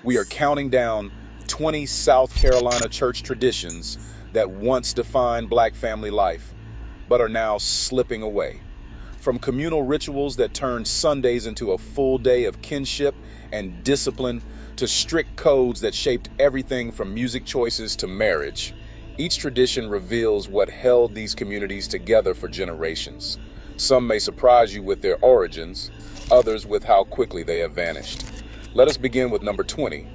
We are counting down 20 South Carolina church traditions that once defined black family life, but are now slipping away. From communal rituals that turned Sundays into a full day of kinship and discipline to strict codes that shaped everything from music choices to marriage, each tradition reveals what held these communities together for generations. Some may surprise you with their origins, others with how quickly they have vanished. Let us begin with number 20.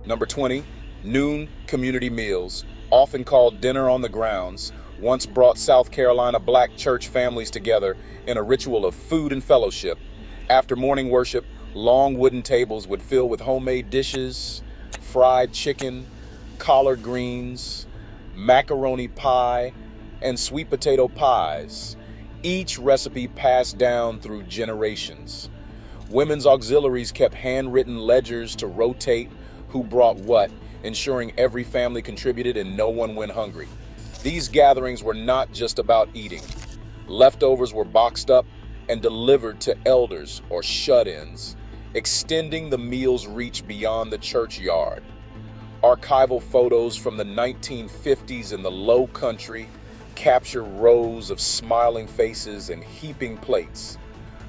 Number 20, noon community meals, often called dinner on the grounds, once brought South Carolina black church families together in a ritual of food and fellowship. After morning worship, long wooden tables would fill with homemade dishes, fried chicken, collard greens, macaroni pie, and sweet potato pies, each recipe passed down through generations. Women's auxiliaries kept handwritten ledgers to rotate who brought what, ensuring every family contributed and no one went hungry. These gatherings were not just about eating. Leftovers were boxed up and delivered to elders or shut-ins, extending the meal's reach beyond the church yard. Archival photos from the 1950s in the Low Country capture rows of smiling faces and heaping plates,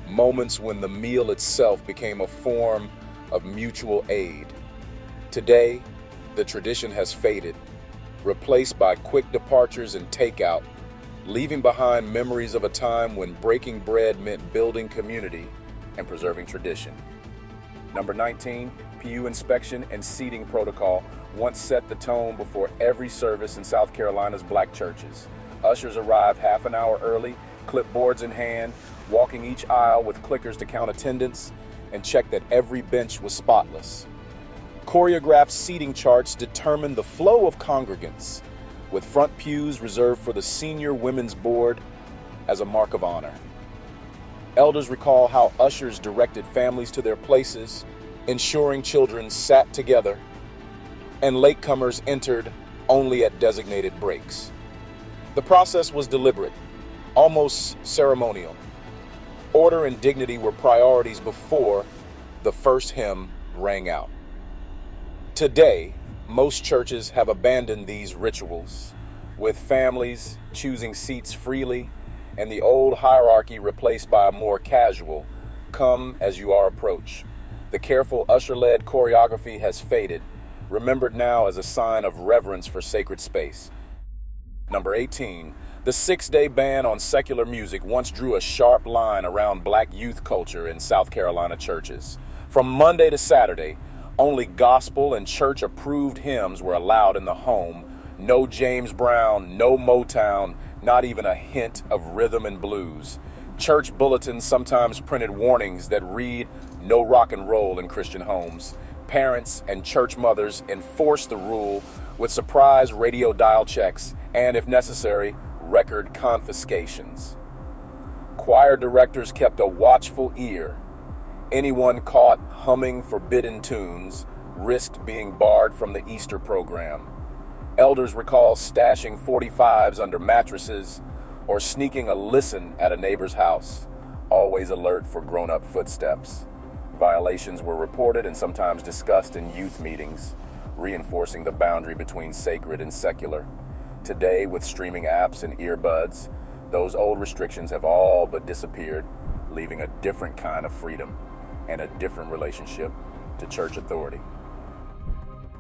moments when the meal itself became a form of mutual aid. Today, the tradition has faded, replaced by quick departures and takeout, leaving behind memories of a time when breaking bread meant building community and preserving tradition. Number 19, pew inspection and seating protocol once set the tone before every service in South Carolina's black churches. Ushers arrived half an hour early, clipboards in hand, walking each aisle with clickers to count attendance and check that every bench was spotless. Choreographed seating charts determined the flow of congregants, with front pews reserved for the senior women's board as a mark of honor. Elders recall how ushers directed families to their places, ensuring children sat together, and latecomers entered only at designated breaks. The process was deliberate, almost ceremonial. Order and dignity were priorities before the first hymn rang out. Today, most churches have abandoned these rituals, with families choosing seats freely and the old hierarchy replaced by a more casual, come as you are approach. The careful usher-led choreography has faded, remembered now as a sign of reverence for sacred space. Number 18, the 6-day ban on secular music once drew a sharp line around black youth culture in South Carolina churches. From Monday to Saturday, only gospel and church-approved hymns were allowed in the home. No James Brown, no Motown, not even a hint of rhythm and blues. Church bulletins sometimes printed warnings that read, "No rock and roll in Christian homes." Parents and church mothers enforced the rule with surprise radio dial checks and, if necessary, record confiscations. Choir directors kept a watchful ear. Anyone caught humming forbidden tunes risked being barred from the Easter program. Elders recall stashing 45s under mattresses or sneaking a listen at a neighbor's house, always alert for grown-up footsteps. Violations were reported and sometimes discussed in youth meetings, reinforcing the boundary between sacred and secular. Today, with streaming apps and earbuds, those old restrictions have all but disappeared, leaving a different kind of freedom and a different relationship to church authority.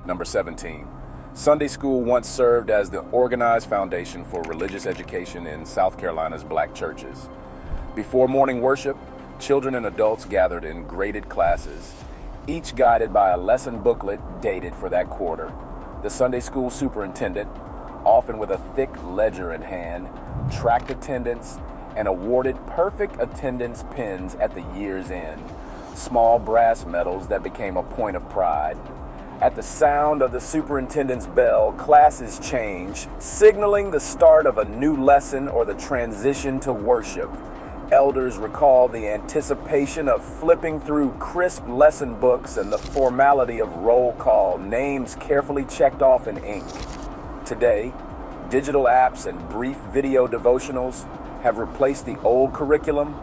Number 17. Sunday school once served as the organized foundation for religious education in South Carolina's black churches. Before morning worship, children and adults gathered in graded classes, each guided by a lesson booklet dated for that quarter. The Sunday school superintendent, often with a thick ledger in hand, tracked attendance and awarded perfect attendance pins at the year's end, small brass medals that became a point of pride. At the sound of the superintendent's bell, classes change, signaling the start of a new lesson or the transition to worship. Elders recall the anticipation of flipping through crisp lesson books and the formality of roll call, names carefully checked off in ink. Today, digital apps and brief video devotionals have replaced the old curriculum,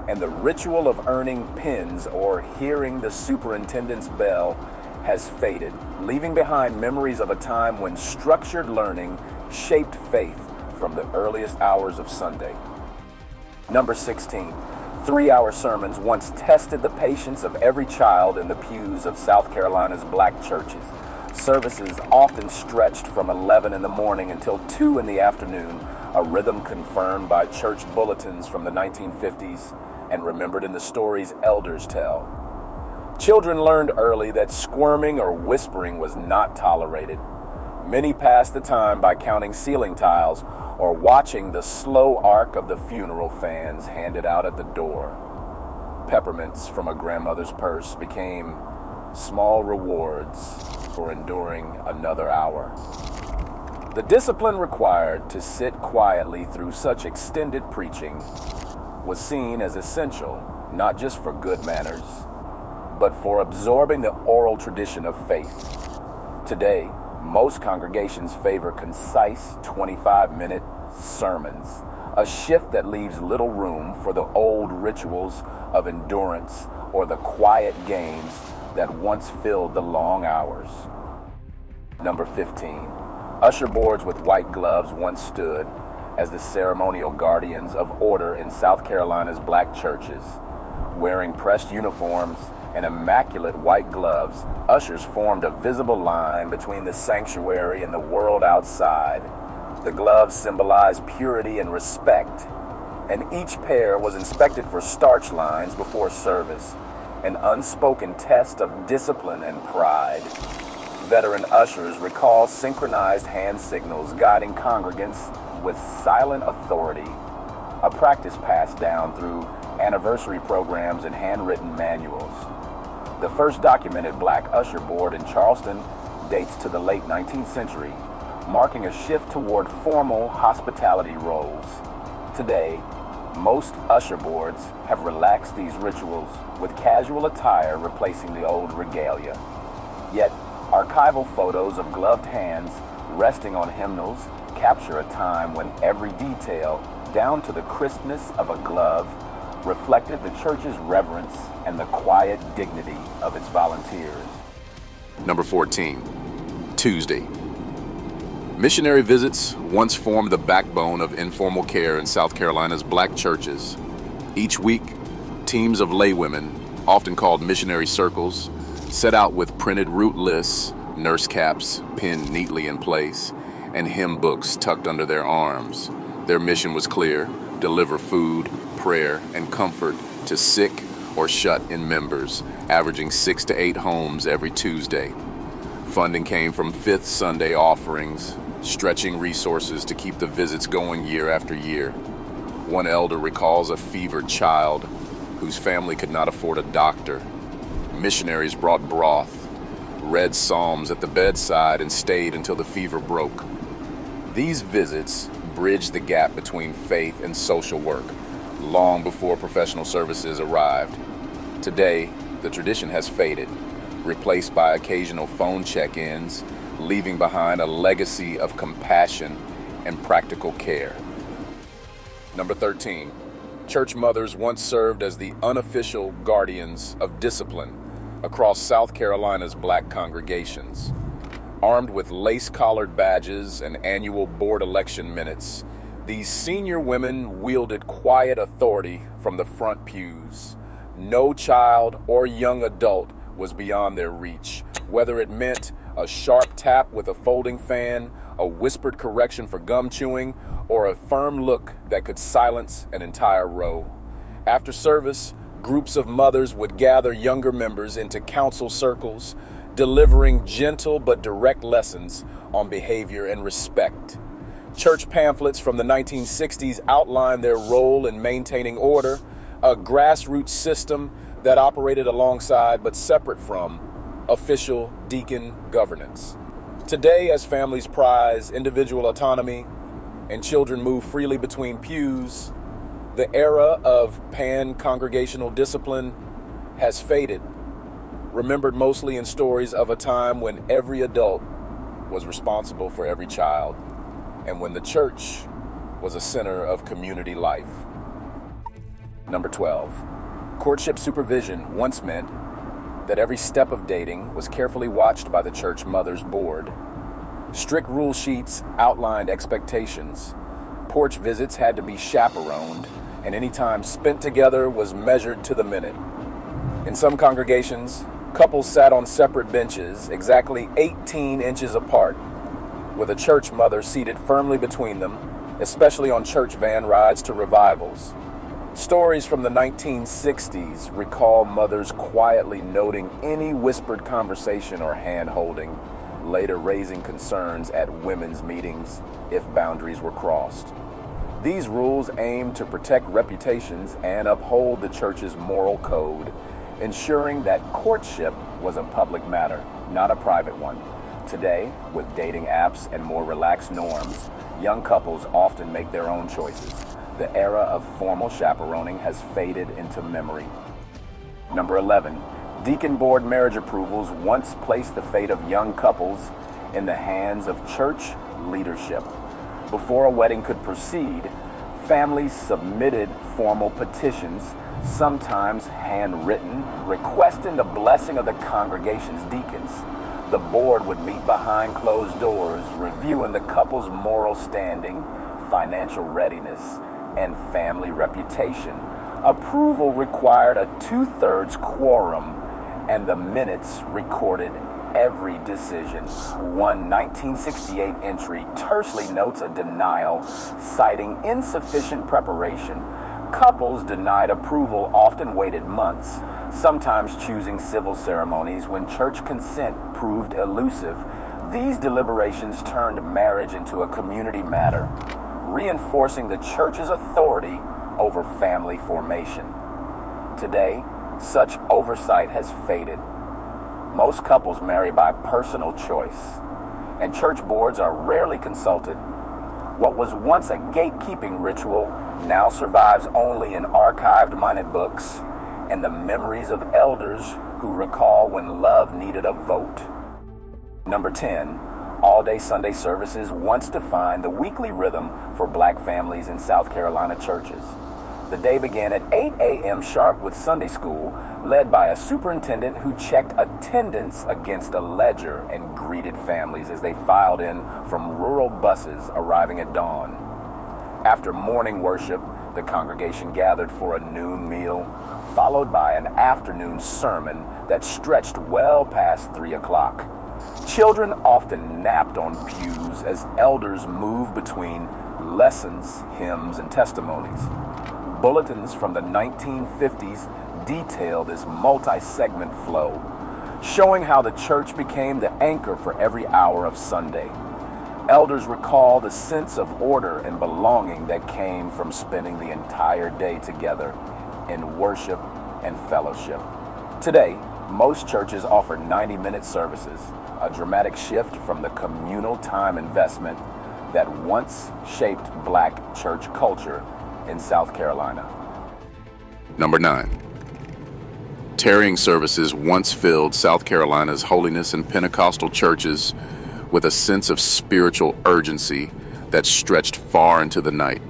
and the ritual of earning pins or hearing the superintendent's bell has faded, leaving behind memories of a time when structured learning shaped faith from the earliest hours of Sunday. Number 16. 3-hour sermons once tested the patience of every child in the pews of South Carolina's black churches. Services often stretched from 11 in the morning until 2 in the afternoon, a rhythm confirmed by church bulletins from the 1950s and remembered in the stories elders tell. Children learned early that squirming or whispering was not tolerated. Many passed the time by counting ceiling tiles or watching the slow arc of the funeral fans handed out at the door. Peppermints from a grandmother's purse became small rewards for enduring another hour. The discipline required to sit quietly through such extended preaching was seen as essential, not just for good manners, but for absorbing the oral tradition of faith. Today, most congregations favor concise 25-minute sermons, a shift that leaves little room for the old rituals of endurance or the quiet games that once filled the long hours. Number 15. Usher boards with white gloves once stood as the ceremonial guardians of order in South Carolina's black churches. Wearing pressed uniforms and immaculate white gloves, ushers formed a visible line between the sanctuary and the world outside. The gloves symbolized purity and respect, and each pair was inspected for starch lines before service, an unspoken test of discipline and pride. Veteran ushers recall synchronized hand signals guiding congregants with silent authority, a practice passed down through anniversary programs and handwritten manuals. The first documented black usher board in Charleston dates to the late 19th century, marking a shift toward formal hospitality roles. Today, most usher boards have relaxed these rituals, with casual attire replacing the old regalia. Yet, archival photos of gloved hands resting on hymnals capture a time when every detail, down to the crispness of a glove, reflected the church's reverence and the quiet dignity of its volunteers. Number 14. Tuesday. Missionary visits once formed the backbone of informal care in South Carolina's black churches. Each week, teams of laywomen, often called missionary circles, set out with printed route lists, nurse caps pinned neatly in place, and hymn books tucked under their arms. Their mission was clear: deliver food, prayer, and comfort to sick or shut-in members, averaging 6 to 8 homes every Tuesday. Funding came from Fifth Sunday offerings, stretching resources to keep the visits going year after year. One elder recalls a fevered child whose family could not afford a doctor. Missionaries brought broth, read psalms at the bedside, and stayed until the fever broke. These visits bridged the gap between faith and social work, long before professional services arrived. Today, the tradition has faded, replaced by occasional phone check-ins, leaving behind a legacy of compassion and practical care. Number 13. Church mothers once served as the unofficial guardians of discipline across South Carolina's black congregations. Armed with lace-collared badges and annual board election minutes, these senior women wielded quiet authority from the front pews. No child or young adult was beyond their reach, whether it meant a sharp tap with a folding fan, a whispered correction for gum chewing, or a firm look that could silence an entire row. After service, groups of mothers would gather younger members into council circles, delivering gentle but direct lessons on behavior and respect. Church pamphlets from the 1960s outlined their role in maintaining order, a grassroots system that operated alongside but separate from official deacon governance. Today, as families prize individual autonomy and children move freely between pews, the era of pan-congregational discipline has faded, remembered mostly in stories of a time when every adult was responsible for every child, and when the church was a center of community life. Number 12. Courtship supervision once meant that every step of dating was carefully watched by the church mother's board. Strict rule sheets outlined expectations. Porch visits had to be chaperoned, and any time spent together was measured to the minute. In some congregations, couples sat on separate benches, exactly 18 inches apart, with a church mother seated firmly between them, especially on church van rides to revivals. Stories from the 1960s recall mothers quietly noting any whispered conversation or hand-holding, later raising concerns at women's meetings if boundaries were crossed. These rules aimed to protect reputations and uphold the church's moral code, ensuring that courtship was a public matter, not a private one. Today, with dating apps and more relaxed norms, young couples often make their own choices. The era of formal chaperoning has faded into memory. Number 11. Deacon board marriage approvals once placed the fate of young couples in the hands of church leadership. Before a wedding could proceed, families submitted formal petitions, sometimes handwritten, requesting the blessing of the congregation's deacons. The board would meet behind closed doors, reviewing the couple's moral standing, financial readiness, and family reputation. Approval required a 2/3 quorum, and the minutes recorded every decision. One 1968 entry tersely notes a denial, citing insufficient preparation. Couples denied approval often waited months, sometimes choosing civil ceremonies when church consent proved elusive. These deliberations turned marriage into a community matter, reinforcing the church's authority over family formation. Today, such oversight has faded. Most couples marry by personal choice, and church boards are rarely consulted. What was once a gatekeeping ritual now survives only in archived minute books and the memories of elders who recall when love needed a vote. Number 10. All-day Sunday services once defined the weekly rhythm for black families in South Carolina churches. The day began at 8 a.m. sharp with Sunday school, led by a superintendent who checked attendance against a ledger and greeted families as they filed in from rural buses arriving at dawn. After morning worship, the congregation gathered for a noon meal, followed by an afternoon sermon that stretched well past 3 o'clock. Children often napped on pews as elders moved between lessons, hymns, and testimonies. Bulletins from the 1950s detail this multi-segment flow, showing how the church became the anchor for every hour of Sunday. Elders recall the sense of order and belonging that came from spending the entire day together in worship and fellowship. Today, most churches offer 90-minute services, a dramatic shift from the communal time investment that once shaped black church culture in South Carolina. Number 9. Tarrying services once filled South Carolina's holiness and Pentecostal churches with a sense of spiritual urgency that stretched far into the night.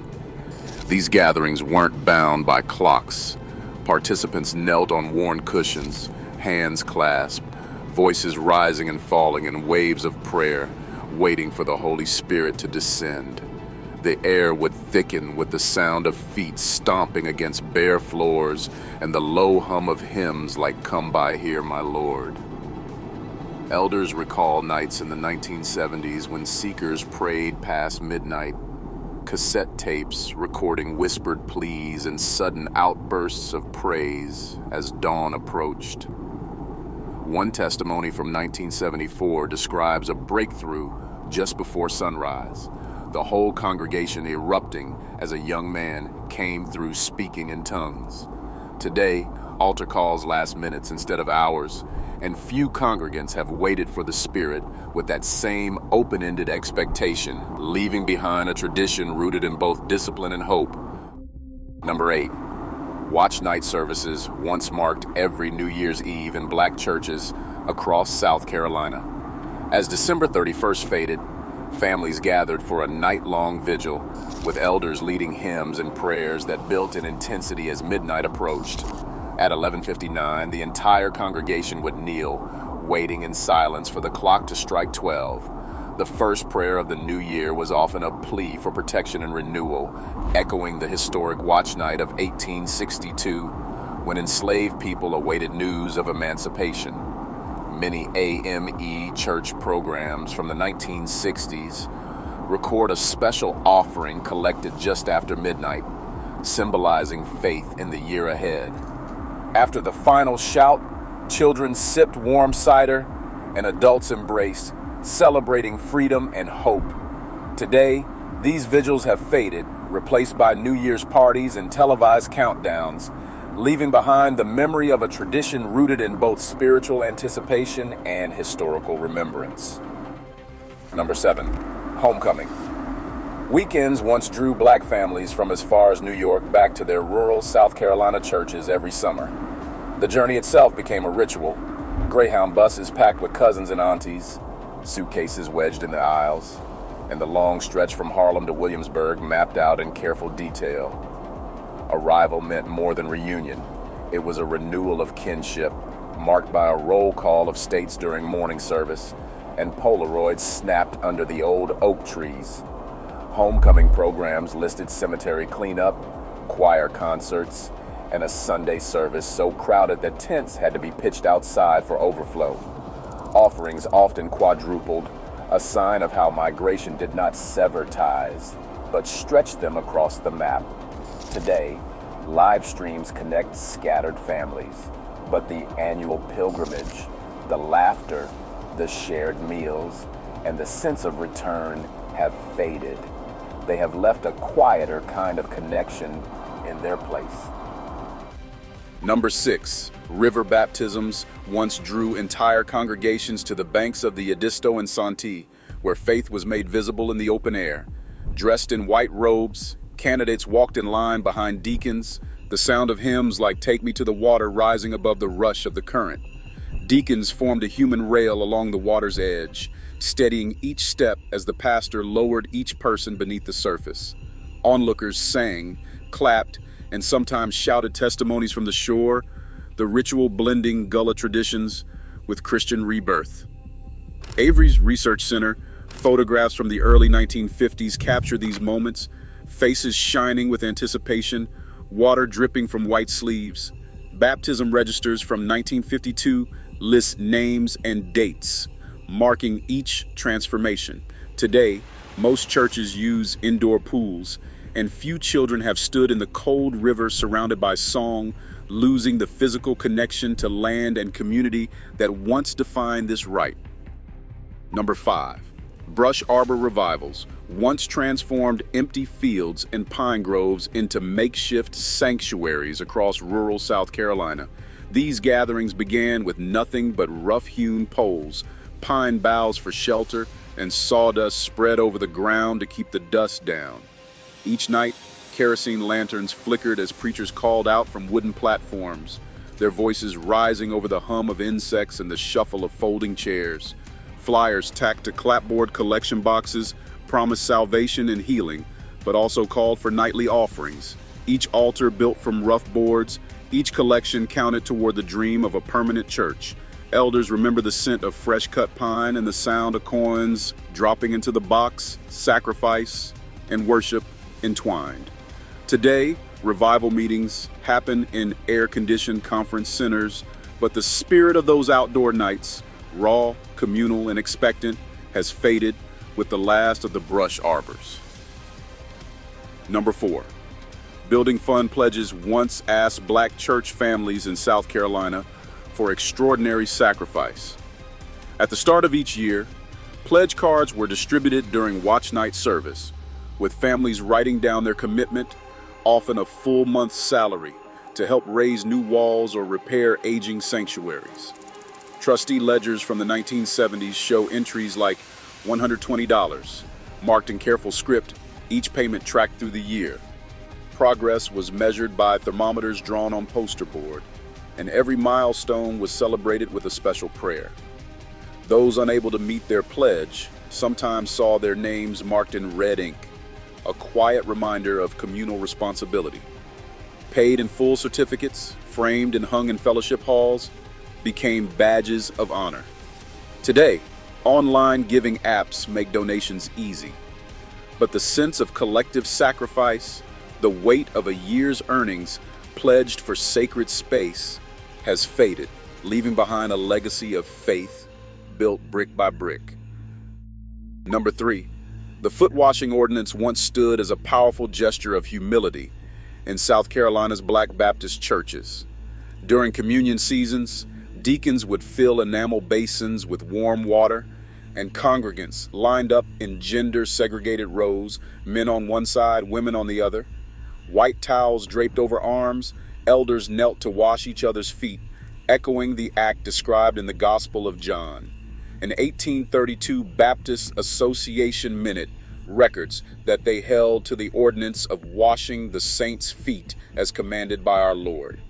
These gatherings weren't bound by clocks. Participants knelt on worn cushions, hands clasped, voices rising and falling in waves of prayer, waiting for the Holy Spirit to descend. The air would thicken with the sound of feet stomping against bare floors and the low hum of hymns like "Come By Here, My Lord." Elders recall nights in the 1970s when seekers prayed past midnight, cassette tapes recording whispered pleas and sudden outbursts of praise as dawn approached. One testimony from 1974 describes a breakthrough just before sunrise, the whole congregation erupting as a young man came through speaking in tongues. Today, altar calls last minutes instead of hours, and few congregants have waited for the Spirit with that same open-ended expectation, leaving behind a tradition rooted in both discipline and hope. Number 8. Watch night services once marked every New Year's Eve in black churches across South Carolina. As December 31st faded, families gathered for a night-long vigil, with elders leading hymns and prayers that built in intensity as midnight approached. At 11:59, the entire congregation would kneel, waiting in silence for the clock to strike 12. The first prayer of the new year was often a plea for protection and renewal, echoing the historic watch night of 1862, when enslaved people awaited news of emancipation. Many AME church programs from the 1960s record a special offering collected just after midnight, symbolizing faith in the year ahead. After the final shout, children sipped warm cider and adults embraced, celebrating freedom and hope. Today, these vigils have faded, replaced by New Year's parties and televised countdowns, leaving behind the memory of a tradition rooted in both spiritual anticipation and historical remembrance. Number 7, homecoming. Weekends once drew black families from as far as New York back to their rural South Carolina churches every summer. The journey itself became a ritual. Greyhound buses packed with cousins and aunties, suitcases wedged in the aisles, and the long stretch from Harlem to Williamsburg mapped out in careful detail. Arrival meant more than reunion. It was a renewal of kinship, marked by a roll call of states during morning service, and Polaroids snapped under the old oak trees. Homecoming programs listed cemetery cleanup, choir concerts, and a Sunday service so crowded that tents had to be pitched outside for overflow. Offerings often quadrupled, a sign of how migration did not sever ties, but stretched them across the map. Today, live streams connect scattered families, but the annual pilgrimage, the laughter, the shared meals, and the sense of return have faded. They have left a quieter kind of connection in their place. Number 6, river baptisms once drew entire congregations to the banks of the Edisto and Santee, where faith was made visible in the open air. Dressed in white robes, candidates walked in line behind deacons, the sound of hymns like "Take Me to the Water" rising above the rush of the current. Deacons formed a human rail along the water's edge, steadying each step as the pastor lowered each person beneath the surface. Onlookers sang, clapped, and sometimes shouted testimonies from the shore, the ritual blending Gullah traditions with Christian rebirth. Avery's Research Center, photographs from the early 1950s capture these moments, faces shining with anticipation, water dripping from white sleeves. Baptism registers from 1952 list names and dates, marking each transformation. Today, most churches use indoor pools, and few children have stood in the cold river surrounded by song, losing the physical connection to land and community that once defined this rite. Number 5, brush arbor revivals once transformed empty fields and pine groves into makeshift sanctuaries across rural South Carolina. These gatherings began with nothing but rough-hewn poles, pine boughs for shelter, and sawdust spread over the ground to keep the dust down. Each night, kerosene lanterns flickered as preachers called out from wooden platforms, their voices rising over the hum of insects and the shuffle of folding chairs. Flyers tacked to clapboard collection boxes promised salvation and healing, but also called for nightly offerings. Each altar built from rough boards, each collection counted toward the dream of a permanent church. Elders remember the scent of fresh-cut pine and the sound of coins dropping into the box, sacrifice and worship entwined. Today, revival meetings happen in air-conditioned conference centers, but the spirit of those outdoor nights, raw, communal, and expectant, has faded with the last of the brush arbors. Number 4, Building Fund pledges once asked black church families in South Carolina for extraordinary sacrifice. At the start of each year, pledge cards were distributed during watch night service, with families writing down their commitment, often a full month's salary, to help raise new walls or repair aging sanctuaries. Trustee ledgers from the 1970s show entries like $120, marked in careful script, each payment tracked through the year. Progress was measured by thermometers drawn on poster board, and every milestone was celebrated with a special prayer. Those unable to meet their pledge sometimes saw their names marked in red ink, a quiet reminder of communal responsibility. Paid in full certificates, framed and hung in fellowship halls, became badges of honor. Today, online giving apps make donations easy, but the sense of collective sacrifice, the weight of a year's earnings pledged for sacred space, has faded, leaving behind a legacy of faith built brick by brick. Number 3, the foot washing ordinance once stood as a powerful gesture of humility in South Carolina's Black Baptist churches. During communion seasons, deacons would fill enamel basins with warm water, and congregants lined up in gender-segregated rows, men on one side, women on the other. White towels draped over arms, elders knelt to wash each other's feet, echoing the act described in the Gospel of John. An 1832 Baptist Association minute records that they held to the ordinance of washing the saints' feet as commanded by our Lord.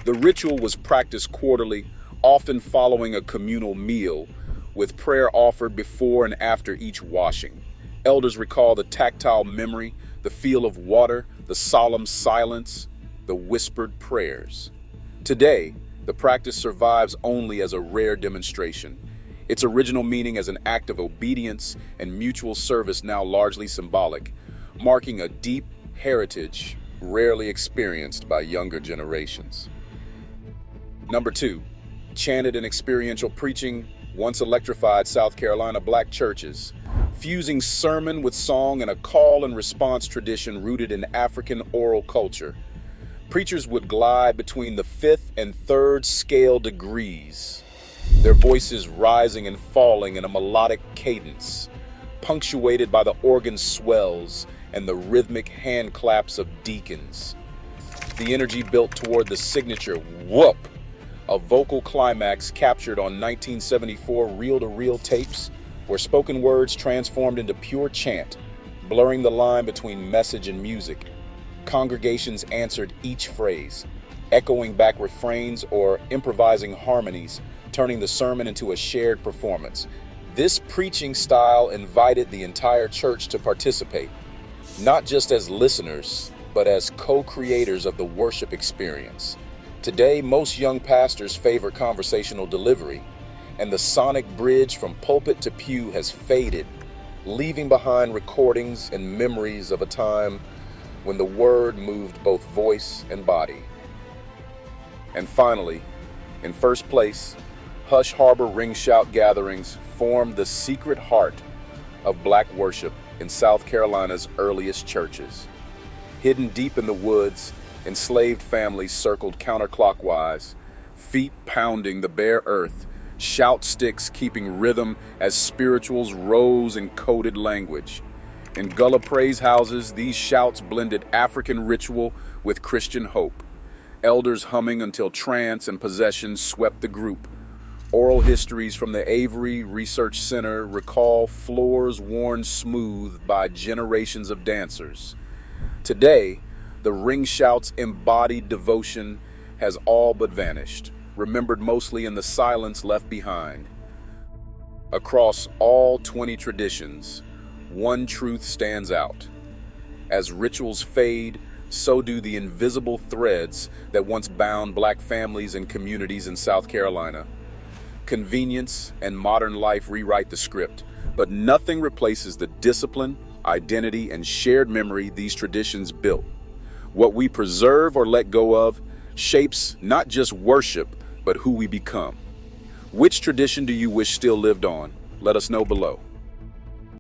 The ritual was practiced quarterly, often following a communal meal, with prayer offered before and after each washing. Elders recall the tactile memory, the feel of water, the solemn silence, the whispered prayers. Today, the practice survives only as a rare demonstration. Its original meaning as an act of obedience and mutual service now largely symbolic, marking a deep heritage rarely experienced by younger generations. Number 2, chanted and experiential preaching once electrified South Carolina Black churches, fusing sermon with song and a call and response tradition rooted in African oral culture. Preachers would glide between the 5th and 3rd scale degrees, their voices rising and falling in a melodic cadence, punctuated by the organ swells and the rhythmic hand claps of deacons. The energy built toward the signature whoop, a vocal climax captured on 1974 reel-to-reel tapes, where spoken words transformed into pure chant, blurring the line between message and music. Congregations answered each phrase, echoing back refrains or improvising harmonies, turning the sermon into a shared performance. This preaching style invited the entire church to participate, not just as listeners, but as co-creators of the worship experience. Today, most young pastors favor conversational delivery, and the sonic bridge from pulpit to pew has faded, leaving behind recordings and memories of a time when the word moved both voice and body. And finally, in first place, Hush Harbor Ring Shout gatherings formed the secret heart of Black worship in South Carolina's earliest churches. Hidden deep in the woods, enslaved families circled counterclockwise, feet pounding the bare earth, shout sticks keeping rhythm as spirituals rose in coded language. In Gullah praise houses, these shouts blended African ritual with Christian hope, elders humming until trance and possession swept the group. Oral histories from the Avery Research Center recall floors worn smooth by generations of dancers. Today, the ring shout's embodied devotion has all but vanished, remembered mostly in the silence left behind. Across all 20 traditions, one truth stands out. As rituals fade, so do the invisible threads that once bound Black families and communities in South Carolina. Convenience and modern life rewrite the script, but nothing replaces the discipline, identity, and shared memory these traditions built. What we preserve or let go of shapes not just worship, but who we become. Which tradition do you wish still lived on? Let us know below.